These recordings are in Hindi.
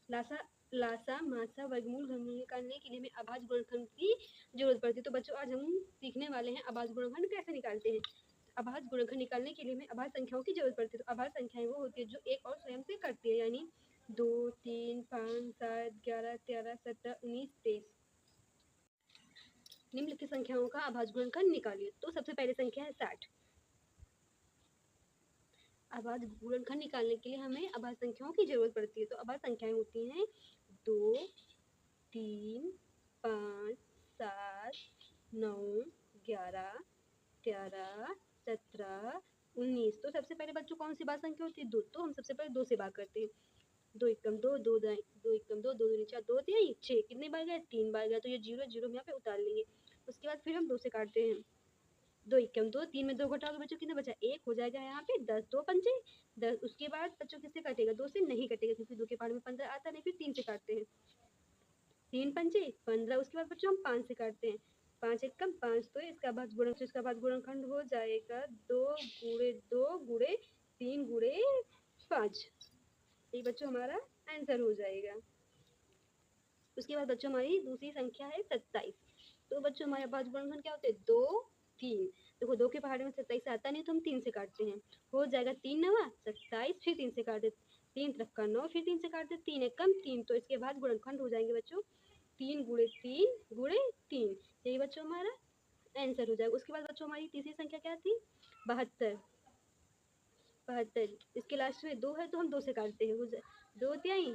लासा लासा मासा वर्गमूल घनमूल निकालने के लिए हमें अभाज्य गुणनखंड की जरूरत पड़ती है। तो बच्चों आज हम सीखने वाले हैं अभाज्य गुणनखंड कैसे निकालते हैं। अभाज्य गुणनखंड निकालने के लिए हमें अभाज्य संख्याओं की जरूरत पड़ती है। तो अभाज्य संख्याएं वो होती है जो एक और स्वयं से करती है, यानी 2, 3, 5, 7, 11, 13, 17, 19, 23। निम्नलिखित संख्याओं का अभाज्य गुणनखंड निकालिए। तो सबसे पहली संख्या है 60। अभाज्य गुणनखंड निकालने के लिए हमें अभाज्य संख्याओं की जरूरत पड़ती है। तो अभाज्य संख्याएं होती हैं 2, 3, 5, 7, 9, 11, 13, 17, 19। तो सबसे पहले बच्चों कौन सी बात संख्या होती है? 2। तो हम सबसे पहले 2 से भाग करते हैं। 2 एकम 2, 2 एकम 2, 2 दूनी 4, 2 तिहाई 6। कितने बार गया? 3 बार गया। तो ये 0 0 हम यहाँ पे उतार लेंगे। उसके बाद फिर हम 2 से काटते हैं। 2 एकम 2, 3 में 2 घटाओगे बच्चों कितना बचा? 1 हो जाएगा यहाँ पे। 10 2 पंजे 10। उसके बाद बच्चों किससे कटेगा? 2 से नहीं कटेगा, क्योंकि 2 के पार में 15 आता नहीं। फिर 3 से काटते हैं। 3 पंजे 15। उसके बाद बच्चों हम 5 से काटते हैं। 5 एकम 5। तो इसका बाद गुणनखंड हो जाएगा 2 गुणे 2 गुणे 3 गुणे 5। ये बच्चों हमारा आंसर हो जाएगा। उसके बाद बच्चों हमारी दूसरी संख्या है 27। तो बच्चों हमारे पास गुणनखंड क्या होते हैं? 2 3। देखो 2 के पहाड़े में 27 आता नहीं, तो हम 3 से काटते हैं। हो जाएगा 3 9 27। फिर 3 से काटते, 3 3 9। फिर 3 से काटते, 3 एकम 3। तो इसके बाद गुणनखंड हो जाएंगे बच्चों 3 गुणे 3 गुणे 3। यही बच्चों हमारा आंसर हो जाएगा। उसके बाद बच्चों हमारी तीसरी संख्या क्या थी? 72। 72। इसके लास्ट में 2 है, तो हम 2 से काटते हैं। 2 तिहाई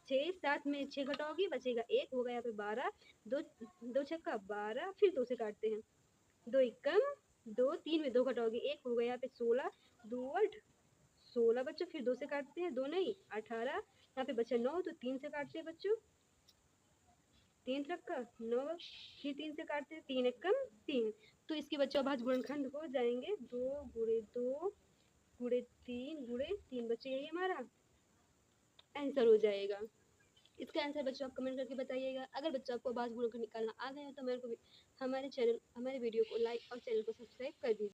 6, 7 में 6 घटाओगे बचेगा 1, होगा यहाँ पे 12। 2 2 छक्का 12। फिर 2 से काटते हैं। 2 एकम 2, 3 में 2 घटाओगे 1, होगा यहाँ पे 16। 2 8 16 बच्चों। फिर 2 से काटते हैं। 2 नहीं 18। यहाँ पे बचा 9, तो 3 से काटते हैं बच्चों। 3 छक्का 9। फिर 3 से काटते हैं। 3 एकम 3। तो इसके बच्चों अभाज्य गुणनखंड हो जाएंगे 2 गुणे 2 गुणे 3 गुणे 3। बच्चे यही हमारा आंसर हो जाएगा। इसका आंसर बच्चों आप कमेंट करके बताइएगा। अगर बच्चों आपको अभाज्य गुणनखंड निकालना आ गया है तो हमारे वीडियो को लाइक और चैनल को सब्सक्राइब कर दीजिए।